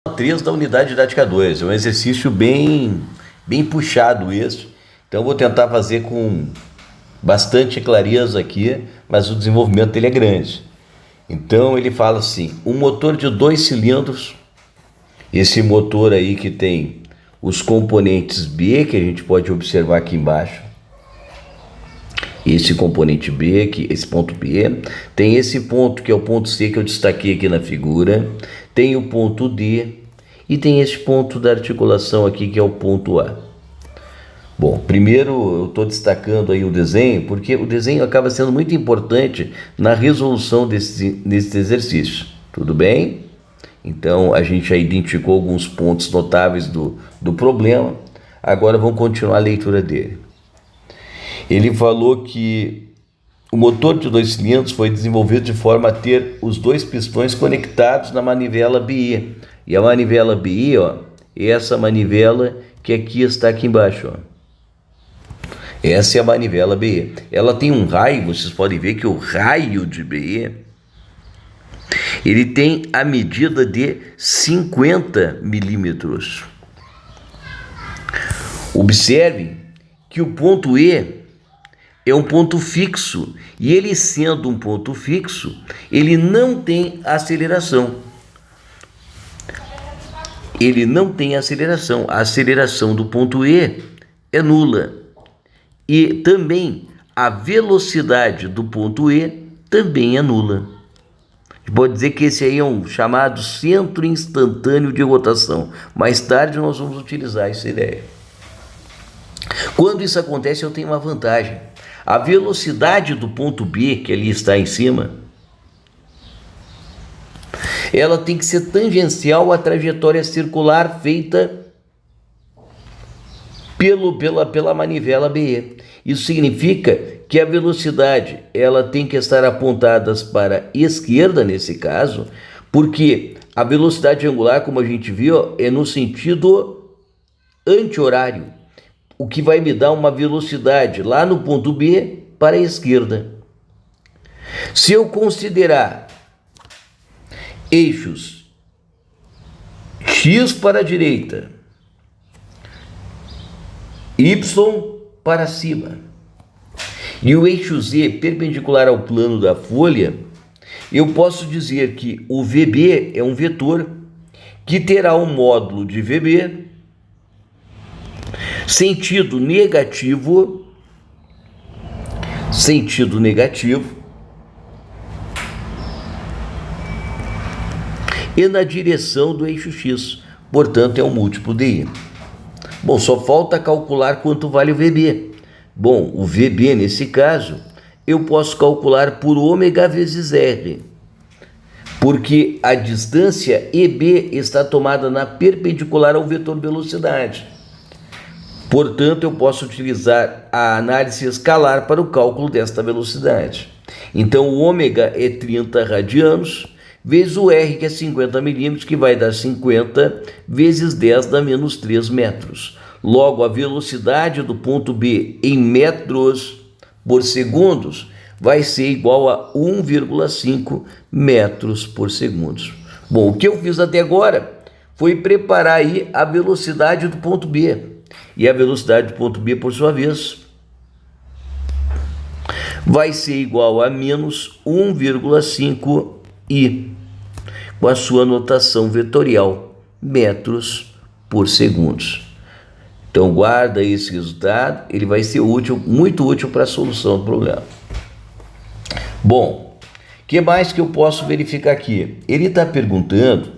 3 da unidade didática 2. É um exercício bem puxado esse. Então eu vou tentar fazer com bastante clareza aqui, mas o desenvolvimento dele é grande. Então ele fala assim: um motor de 2 cilindros, esse motor aí que tem os componentes B, que a gente pode observar aqui embaixo, esse componente B, esse ponto B, tem esse ponto que é o ponto C que eu destaquei aqui na figura, tem o ponto D e tem esse ponto da articulação aqui que é o ponto A. Bom, primeiro eu estou destacando aí o desenho, porque o desenho acaba sendo muito importante na resolução desse exercício, tudo bem? Então a gente já identificou alguns pontos notáveis do problema, agora vamos continuar a leitura dele. Ele falou que o motor de 2 cilindros foi desenvolvido de forma a ter os 2 pistões conectados na manivela BE. E a manivela BE, ó, é essa manivela que está aqui embaixo, ó. Essa é a manivela BE. Ela tem um raio, vocês podem ver que o raio de BE, ele tem a medida de 50 milímetros. Observe que o ponto E é um ponto fixo, e ele sendo um ponto fixo, ele não tem aceleração. Ele não tem aceleração. A aceleração do ponto E é nula. E também a velocidade do ponto E também é nula. Pode dizer que esse aí é um chamado centro instantâneo de rotação. Mais tarde nós vamos utilizar essa ideia. Quando isso acontece, eu tenho uma vantagem. A velocidade do ponto B, que ali está em cima, ela tem que ser tangencial à trajetória circular feita pela manivela BE. Isso significa que a velocidade ela tem que estar apontada para a esquerda, nesse caso, porque a velocidade angular, como a gente viu, é no sentido anti-horário, o que vai me dar uma velocidade lá no ponto B para a esquerda. Se eu considerar eixos X para a direita, Y para cima e o eixo Z perpendicular ao plano da folha, eu posso dizer que o VB é um vetor que terá um módulo de VB sentido negativo e na direção do eixo X, portanto é um múltiplo de I. Bom, só falta calcular quanto vale o VB. Bom, o VB nesse caso eu posso calcular por ômega vezes R, porque a distância EB está tomada na perpendicular ao vetor velocidade. Portanto, eu posso utilizar a análise escalar para o cálculo desta velocidade. Então, o ômega é 30 radianos, vezes o R, que é 50 milímetros, que vai dar 50 vezes 10 dá menos 3 metros. Logo, a velocidade do ponto B em metros por segundo vai ser igual a 1,5 metros por segundo. Bom, o que eu fiz até agora foi preparar aí a velocidade do ponto B. E a velocidade do ponto B, por sua vez, vai ser igual a menos 1,5 I, com a sua notação vetorial, metros por segundo. Então, guarda esse resultado, ele vai ser útil, muito útil para a solução do problema. Bom, o que mais que eu posso verificar aqui? Ele está perguntando,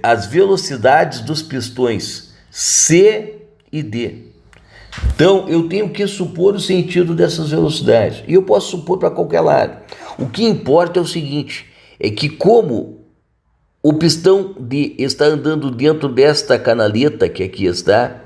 as velocidades dos pistões C e D. Então, eu tenho que supor o sentido dessas velocidades. E eu posso supor para qualquer lado. O que importa é o seguinte, é que como o pistão D está andando dentro desta canaleta que aqui está,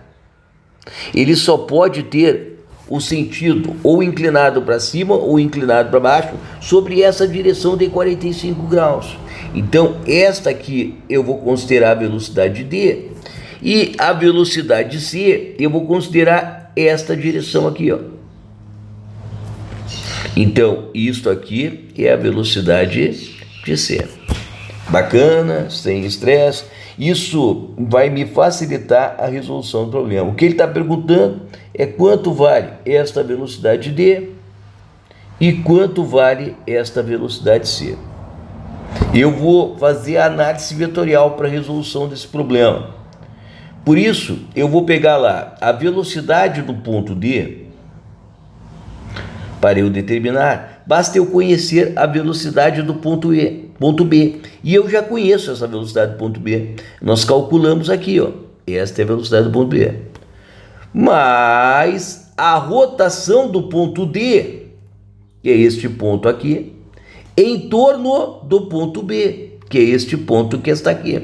ele só pode ter o sentido ou inclinado para cima ou inclinado para baixo sobre essa direção de 45 graus. Então, esta aqui eu vou considerar a velocidade D e a velocidade C eu vou considerar esta direção aqui, ó. Então, isto aqui é a velocidade de C. Bacana, sem estresse. Isso vai me facilitar a resolução do problema. O que ele está perguntando é quanto vale esta velocidade D e quanto vale esta velocidade C. Eu vou fazer a análise vetorial para a resolução desse problema. Por isso, eu vou pegar lá a velocidade do ponto D. Para eu determinar, basta eu conhecer a velocidade do ponto B. E eu já conheço essa velocidade do ponto B. Nós calculamos aqui, ó. Esta é a velocidade do ponto B. Mas a rotação do ponto D, que é este ponto aqui, em torno do ponto B, que é este ponto que está aqui.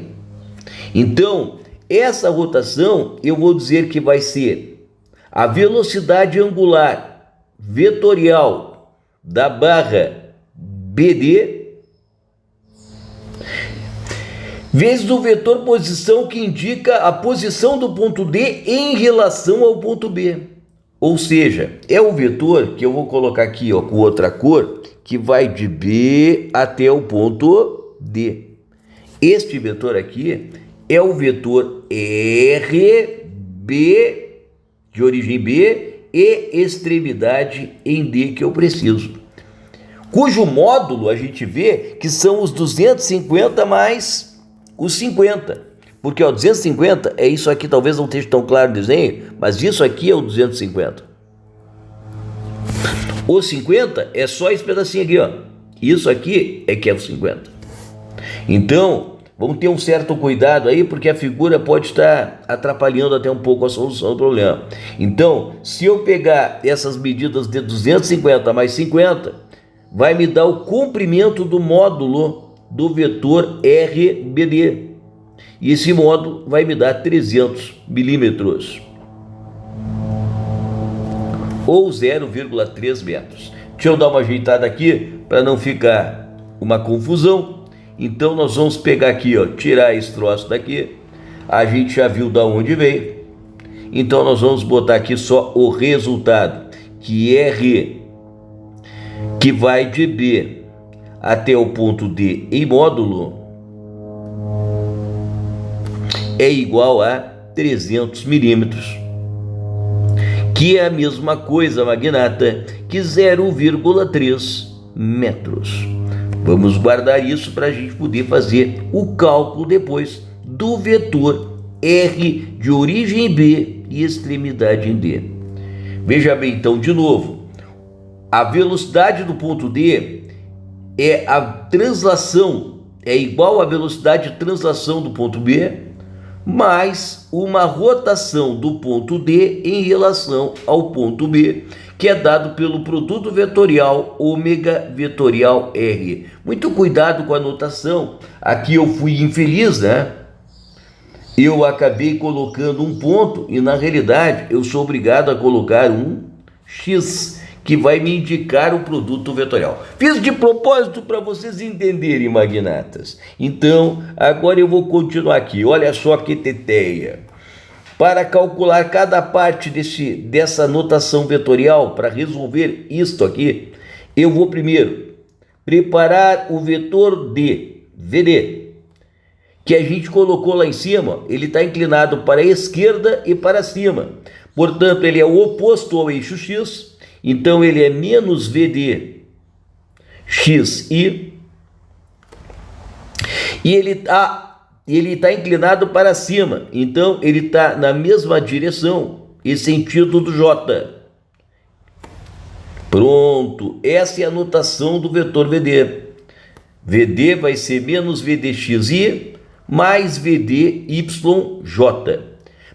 Então, essa rotação eu vou dizer que vai ser a velocidade angular vetorial da barra BD vezes o vetor posição que indica a posição do ponto D em relação ao ponto B. Ou seja, é o vetor que eu vou colocar aqui, ó, com outra cor, que vai de B até o ponto D. Este vetor aqui é o vetor RB, de origem B, e extremidade em D que eu preciso. Cujo módulo a gente vê que são os 250 mais os 50. Porque ó, 250 é isso aqui, talvez não esteja tão claro no desenho, mas isso aqui é o 250. O 50 é só esse pedacinho aqui, ó. Isso aqui é que é o 50. Então, vamos ter um certo cuidado aí, porque a figura pode estar atrapalhando até um pouco a solução do problema. Então, se eu pegar essas medidas de 250 mais 50, vai me dar o comprimento do módulo do vetor RBD. E esse módulo vai me dar 300 milímetros. Ou 0,3 metros. Deixa eu dar uma ajeitada aqui para não ficar uma confusão. Então nós vamos pegar aqui, ó, tirar esse troço daqui. A gente já viu da onde veio. Então nós vamos botar aqui só o resultado, que é R, que vai de B até o ponto D em módulo, é igual a 300 milímetros. Que é a mesma coisa, magnata, que 0,3 metros. Vamos guardar isso para a gente poder fazer o cálculo depois do vetor R de origem B e extremidade em D. Veja bem, então, de novo, a velocidade do ponto D é a translação, é igual à velocidade de translação do ponto B, mais uma rotação do ponto D em relação ao ponto B, que é dado pelo produto vetorial ômega vetorial R. Muito cuidado com a notação. Aqui eu fui infeliz, né? Eu acabei colocando um ponto e na realidade eu sou obrigado a colocar um X, que vai me indicar o produto vetorial. Fiz de propósito para vocês entenderem, magnatas. Então, agora eu vou continuar aqui. Olha só que teteia. Para calcular cada parte dessa notação vetorial, para resolver isto aqui, eu vou primeiro preparar o vetor D, VD, que a gente colocou lá em cima. Ele está inclinado para a esquerda e para cima. Portanto, ele é o oposto ao eixo X. Então, ele é menos VD XI. E ele está inclinado para cima. Então, ele está na mesma direção e sentido do J. Pronto. Essa é a notação do vetor VD. VD vai ser menos VDXI mais VDYJ.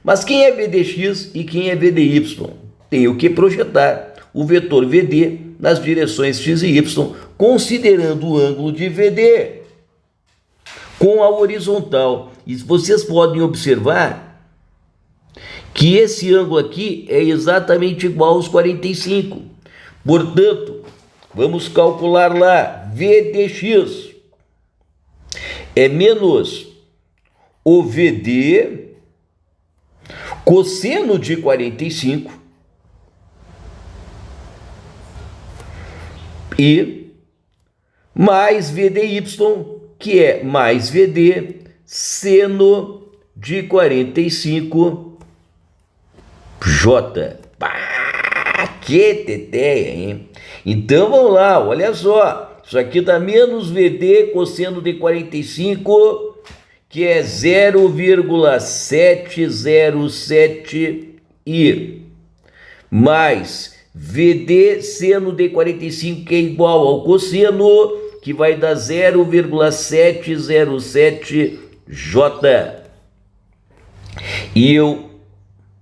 Mas quem é VDX e quem é VDY? Tenho que projetar o vetor VD nas direções x e y, considerando o ângulo de VD com a horizontal. E vocês podem observar que esse ângulo aqui é exatamente igual aos 45. Portanto, vamos calcular lá, VDX é menos o VD cosseno de 45 e mais VDY, que é mais VD, seno de 45J. Pá, que teteia, hein? Então vamos lá, olha só. Isso aqui dá menos VD cosseno de 45, que é 0,707i, mais VD seno de 45, que é igual ao cosseno, que vai dar 0,707J. E eu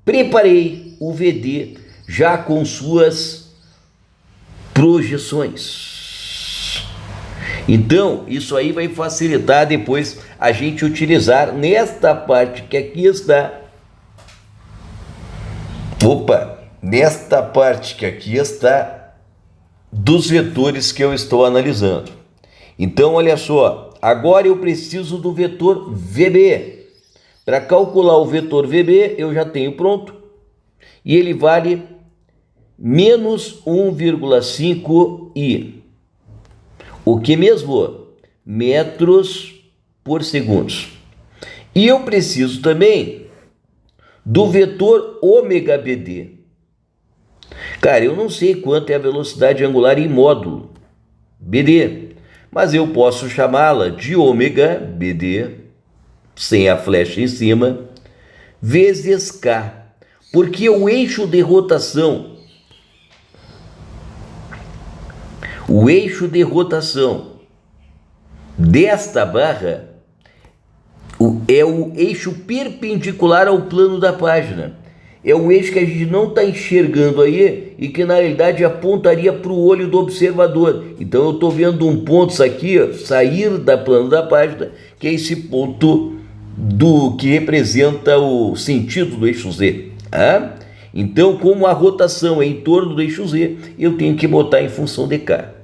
preparei o VD já com suas projeções. Então, isso aí vai facilitar depois a gente utilizar nesta parte que aqui está. Nesta parte que aqui está dos vetores que eu estou analisando. Então, olha só, agora eu preciso do vetor VB. Para calcular o vetor VB, eu já tenho pronto. E ele vale menos 1,5i. O que mesmo? Metros por segundo. E eu preciso também do vetor ômega BD. Cara, eu não sei quanto é a velocidade angular em módulo BD, mas eu posso chamá-la de ômega BD, sem a flecha em cima, vezes K, porque o eixo de rotação desta barra é o eixo perpendicular ao plano da página. É o eixo que a gente não está enxergando aí e que na realidade apontaria para o olho do observador. Então eu estou vendo um ponto aqui, ó, sair da plano da página, que é esse ponto que representa o sentido do eixo Z. Ah? Então, como a rotação é em torno do eixo Z, eu tenho que botar em função de K.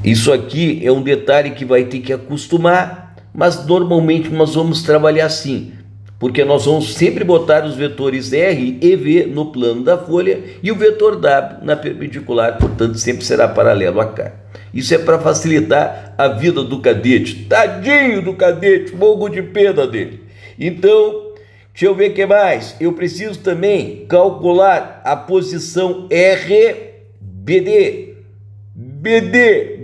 Isso aqui é um detalhe que vai ter que acostumar, mas normalmente nós vamos trabalhar assim, porque nós vamos sempre botar os vetores R e V no plano da folha e o vetor W na perpendicular, portanto sempre será paralelo a K. Isso é para facilitar a vida do cadete. Tadinho do cadete, morro de pena dele. Então, deixa eu ver o que mais. Eu preciso também calcular a posição RBD. BD.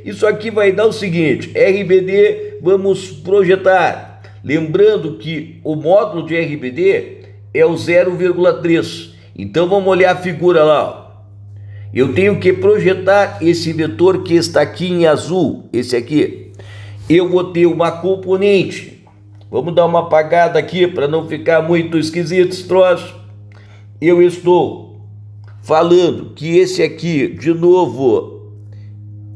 Isso aqui vai dar o seguinte, RBD, vamos projetar. Lembrando que o módulo de RBD é o 0,3. Então vamos olhar a figura lá. Ó. Eu tenho que projetar esse vetor que está aqui em azul, esse aqui. Eu vou ter uma componente. Vamos dar uma apagada aqui para não ficar muito esquisito esse troço. Eu estou falando que esse aqui, de novo,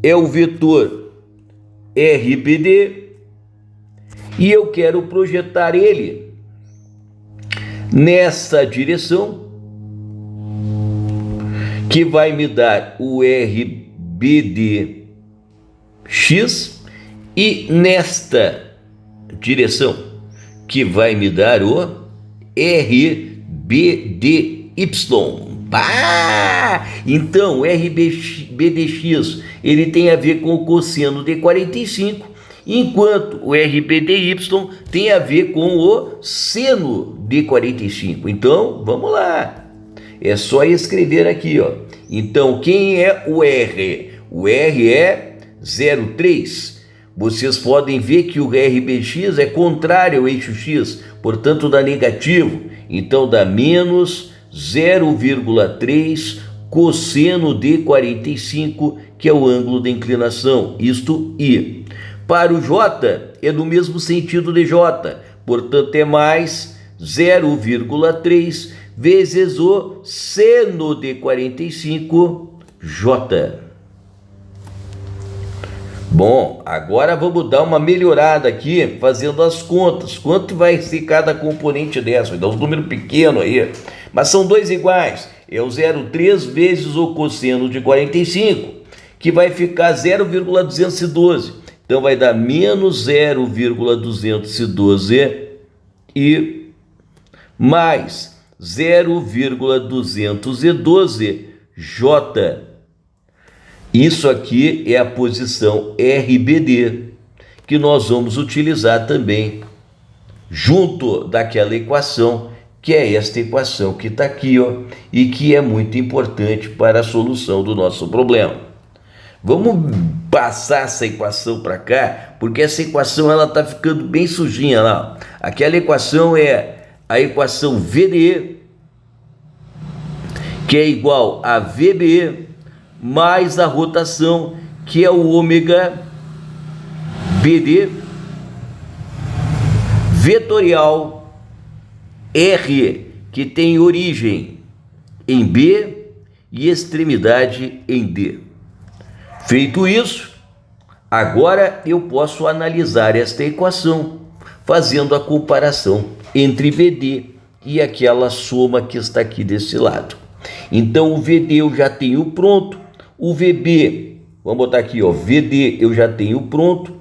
é o vetor RBD e eu quero projetar ele nessa direção, que vai me dar o RBDX, e nesta direção, que vai me dar o RBDY. Então, o RBDX ele tem a ver com o cosseno de 45, enquanto o RBDY tem a ver com o seno de 45. Então, vamos lá. É só escrever aqui, ó. Então, quem é o R? O R é 0,3. Vocês podem ver que o RBX é contrário ao eixo X, portanto dá negativo. Então dá menos 0,3 cosseno de 45, que é o ângulo de inclinação, isto I. Para o J, é no mesmo sentido de J, portanto é mais 0,3 vezes o seno de 45, J. Bom, agora vamos dar uma melhorada aqui, fazendo as contas. Quanto vai ser cada componente dessa? Vai dar um número pequeno aí, mas são dois iguais. É o 0,3 vezes o cosseno de 45, que vai ficar 0,212. Então vai dar menos 0,212 e mais 0,212 J. Isso aqui é a posição RBD, que nós vamos utilizar também junto daquela equação, que é esta equação que está aqui, ó, e que é muito importante para a solução do nosso problema. Vamos passar essa equação para cá, porque essa equação ela está ficando bem sujinha lá. Aquela equação é a equação VD, que é igual a VB, mais a rotação, que é o ômega BD, vetorial R, que tem origem em B e extremidade em D. Feito isso, agora eu posso analisar esta equação, fazendo a comparação entre VD e aquela soma que está aqui desse lado. Então o VD eu já tenho pronto, o VB, vamos botar aqui, ó, VD eu já tenho pronto,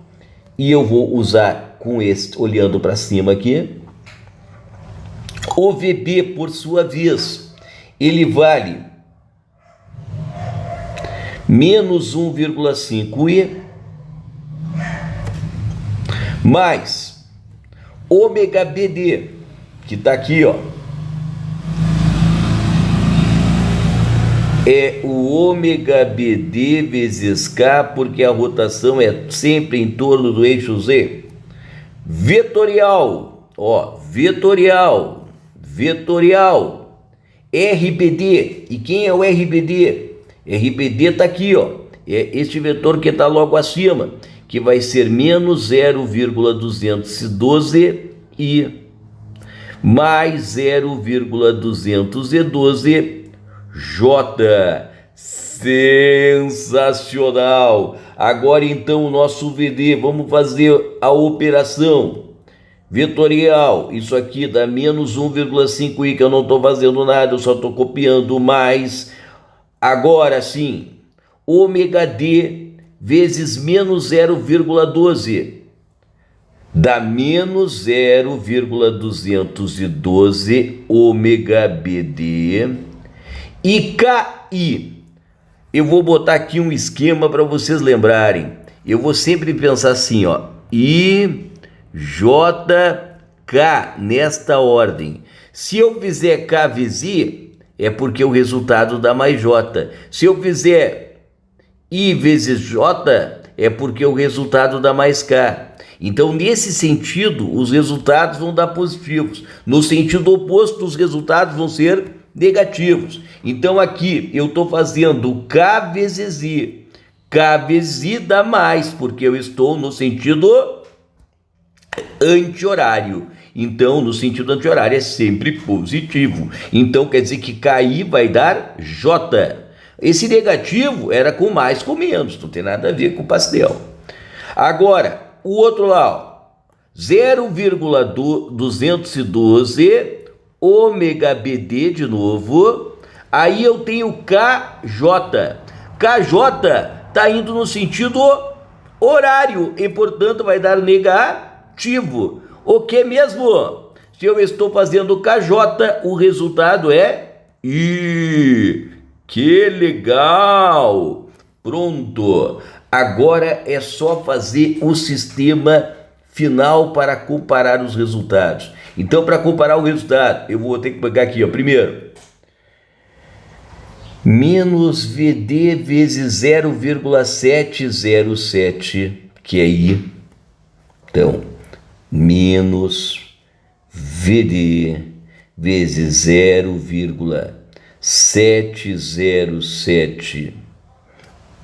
e eu vou usar com este, olhando para cima aqui. O VB, por sua vez, ele vale menos 1,5i mais ômega BD, que está aqui, ó, é o ômega BD vezes K, porque a rotação é sempre em torno do eixo Z. Vetorial, ó, vetorial, RBD. E quem é o RBD? RBD está aqui, ó, é este vetor que está logo acima, que vai ser menos 0,212i mais 0,212J. Sensacional! Agora então o nosso VD, vamos fazer a operação vetorial. Isso aqui dá menos 1,5i, que eu não estou fazendo nada, eu só estou copiando, mais, agora sim, ômega D vezes menos 0,12 dá menos 0,212 ômega BD. E KI, eu vou botar aqui um esquema para vocês lembrarem. Eu vou sempre pensar assim, ó, I, J, K, nesta ordem. Se eu fizer K vezes I, é porque o resultado dá mais J. Se eu fizer I vezes J, é porque o resultado dá mais K. Então, nesse sentido, os resultados vão dar positivos. No sentido oposto, os resultados vão ser negativos. Então aqui eu estou fazendo K vezes I. K vezes I dá mais, porque eu estou no sentido anti-horário. Então, no sentido anti-horário é sempre positivo. Então, quer dizer que KI vai dar J. Esse negativo era com mais, com menos. Não tem nada a ver com o pastel. Agora, o outro lá, 0,212 ômega BD de novo, aí eu tenho KJ. KJ está indo no sentido horário e, portanto, vai dar negativo. O que mesmo? Se eu estou fazendo KJ, o resultado é I. Que legal! Pronto! Agora é só fazer o sistema final para comparar os resultados. Então, para comparar o resultado, eu vou ter que pegar aqui, ó, primeiro, menos VD vezes 0,707, que é I. Então, menos VD vezes 0,707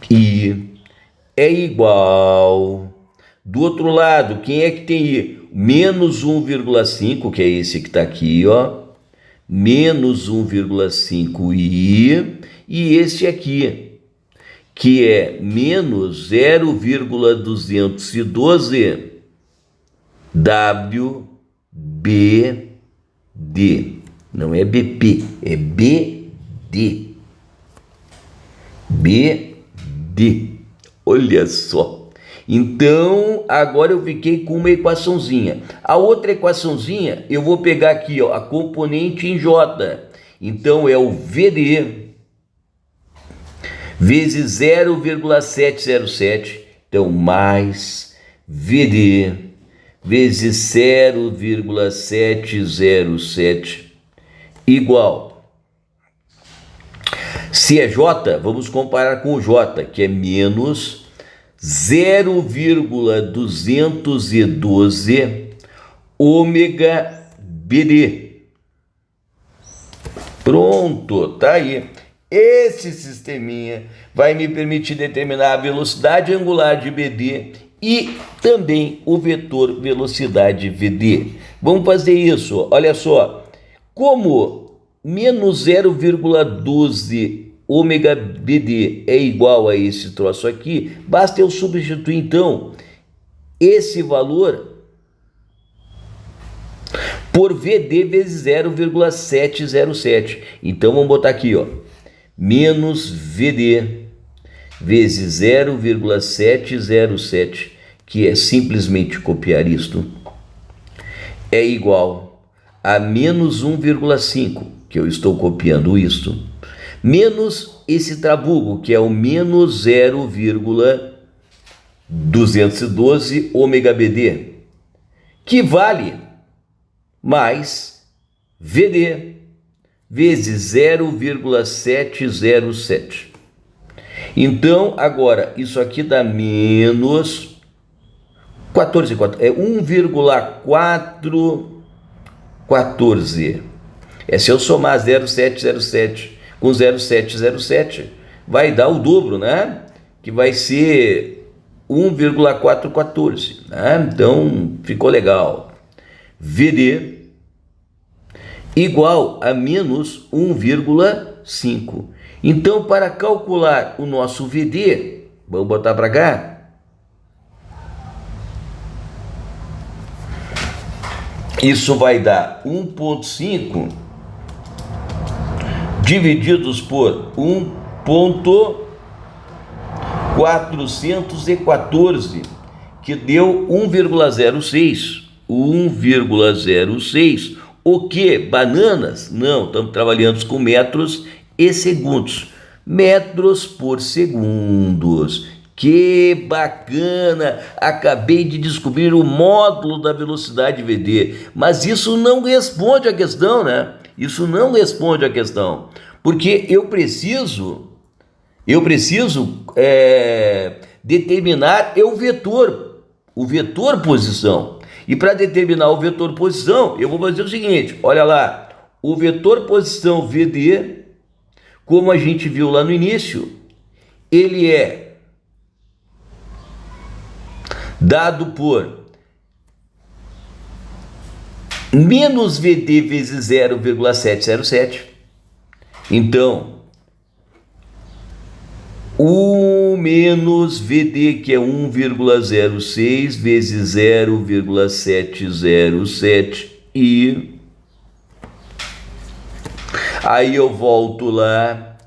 I é igual. Do outro lado, quem é que tem I? Menos 1,5, que é esse que está aqui, ó. Menos 1,5i. E esse aqui, que é menos 0,212 WBD. Não é BP, é BD. BD. Olha só. Então, agora eu fiquei com uma equaçãozinha. A outra equaçãozinha, eu vou pegar aqui, ó, a componente em J. Então, é o VD vezes 0,707, então mais VD vezes 0,707 igual. Se é J, vamos comparar com o J, que é menos 0,212 ômega BD. Pronto, tá aí. Esse sisteminha vai me permitir determinar a velocidade angular de BD e também o vetor velocidade VD. Vamos fazer isso, olha só. Como menos 0,12 ômega BD é igual a esse troço aqui, basta eu substituir então esse valor por VD vezes 0,707. Então vamos botar aqui, ó, menos VD vezes 0,707, que é simplesmente copiar isto, é igual a menos 1,5, que eu estou copiando isto, menos esse trabuco, que é o menos 0,212 ômega BD, que vale mais VD vezes 0,707. Então, agora, isso aqui dá menos 14, é 1,414. Se eu somar 0,707 com 0,707, vai dar o dobro, né? Que vai ser 1,414, né? Então, ficou legal. VD igual a menos 1,5. Então, para calcular o nosso VD, vamos botar para cá. Isso vai dar 1,5 divididos por 1,414, que deu 1,06. 1,06. O que? Bananas? Não, estamos trabalhando com metros e segundos. Metros por segundos. Que bacana! Acabei de descobrir o módulo da velocidade VD. Mas isso não responde a questão, né? Isso não responde a questão. Porque eu preciso determinar o vetor posição. E para determinar o vetor posição, eu vou fazer o seguinte, olha lá, o vetor posição VD, como a gente viu lá no início, ele é dado por menos VD vezes 0,707. Então, o menos VD, que é 1,06 vezes 0,707, e aí eu volto lá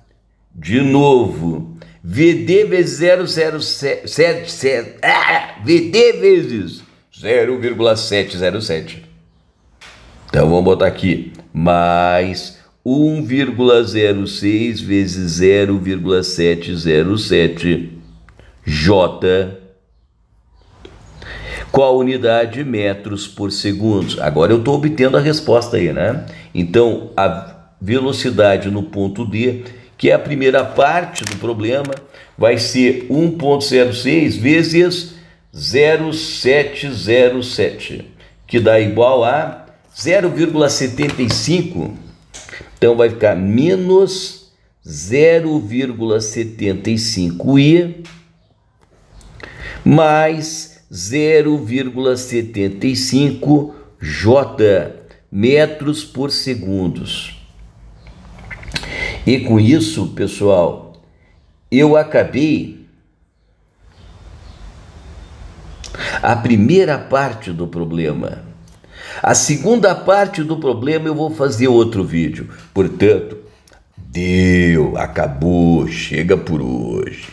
de novo. VD vezes 0,777, VD vezes 0,707. Então vamos botar aqui, mais 1,06 vezes 0,707 J, com a unidade metros por segundo. Agora eu estou obtendo a resposta aí, né? Então, a velocidade no ponto D, que é a primeira parte do problema, vai ser 1,06 vezes 0,707, que dá igual a 0,75. Então vai ficar menos 0,75i mais 0,75j metros por segundos. E com isso, pessoal, eu acabei a primeira parte do problema. A segunda parte do problema eu vou fazer outro vídeo. Portanto, acabou, chega por hoje.